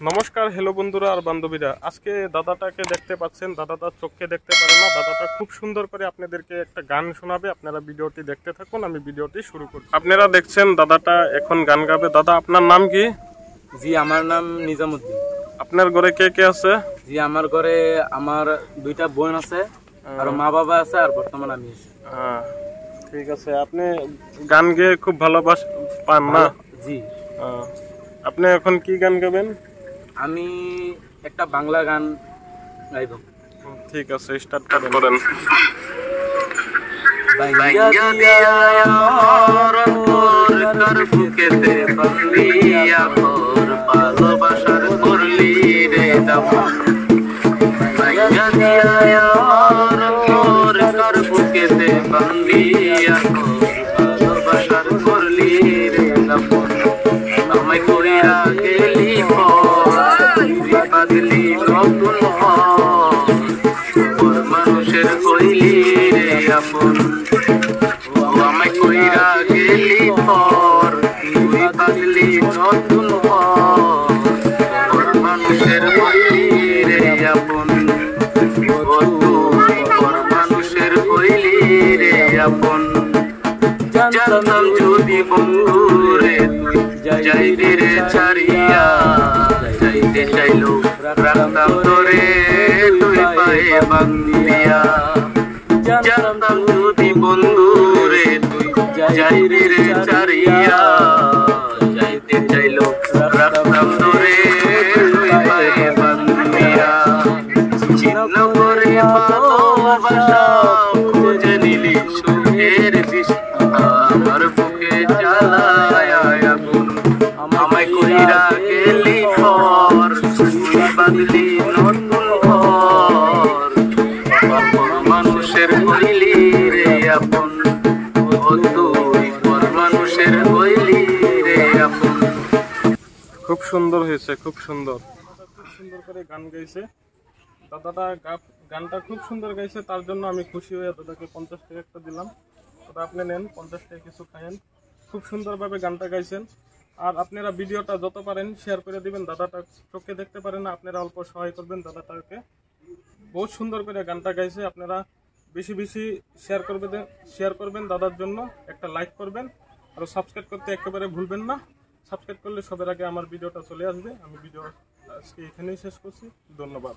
নমস্কার, হ্যালো বন্ধুরা আর বান্ধবীরা। আজকে দাদাটাকে দেখতে পাচ্ছেন, দাদাটা চোখকে দেখতে পারে না। দাদাটা খুব সুন্দর করে আপনাদেরকে একটা গান শোনাবে। আপনারা ভিডিওটি দেখতে থাকুন, আমি ভিডিওটি শুরু করি। আপনারা দেখছেন দাদাটা এখন গান গাবে। দাদা, আপনার নাম কি? জি, আমার নাম নিজামুদ্দিন। আপনার ঘরে কে কে আছে? জি, আমার ঘরে আমার দুইটা বোন আছে, আর মা বাবা আছে, আর বর্তমানে আমি আছি। ঠিক আছে। আপনি গান গেয়ে খুব পান না? জি। আপনি এখন কি গান গাবেন? আমি একটা বাংলা গান গাইব। ঠিক আছে, স্টার্ট করেন। ভালোবাসার করলি রে দামন, বুকেতে বান্ধিয়া ভালোবাসার করলি রে দামন, আমায় কইরা গেলি পাগলি নতুন মানুষের কইলি রে আপন, আমায় কইরা গেলি পর তুই পাগলি নতুন মানুষের কইলি রে আপন, মানুষের কইলি রে আপন। জানতাম যদি বন্ধুরে যাইতে রে ছাড়িয়া, যাইতে চাইলো রাখতাম তোরে তুই পায়ে বান্ধিয়া। জানতাম যদি বন্ধুরে তুই যাইতে রে ছাড়িয়া, যাইতে চাইলো রাখতাম তোরে তুই পায়ে বান্ধিয়া। চিহ্ন করে ভালোবাসা খুঁজে নিলি সুখের বিষ, আমার বুকে জ্বালায় আগুন, আমায় কইরা গেলি পর তুই বাঁধলি নতুন ঘর, মানুষের কইলি রে আপন, তুই পর মানুষের কইলি রে আপন। খুব সুন্দর হয়েছে, খুব সুন্দর করে গান গাইছে দাদাটা। গানটা খুব সুন্দর গাইছে, তার জন্য আমি খুশি হয়ে দাদাকে 50 টাকা একটা দিলাম। ওটা আপনি নেন, 50 টাকা কিছু খায়েন। খুব সুন্দরভাবে গানটা গাইছেন। আর আপনারা ভিডিওটা যত পারেন শেয়ার করে দিবেন। দাদাটা চোখে দেখতে পারেন না, আপনারা অল্প সহায় করবেন দাদাটাকে। বহুত সুন্দর করে গানটা গাইছে। আপনারা বেশি বেশি শেয়ার করবেন দাদার জন্য। একটা লাইক করবেন, আর সাবস্ক্রাইব করতে একেবারে ভুলবেন না। সাবস্ক্রাইব করলে সবার আগে আমার ভিডিওটা চলে আসবে। আমি ভিডিও আজকে এখানেই শেষ করছি। ধন্যবাদ।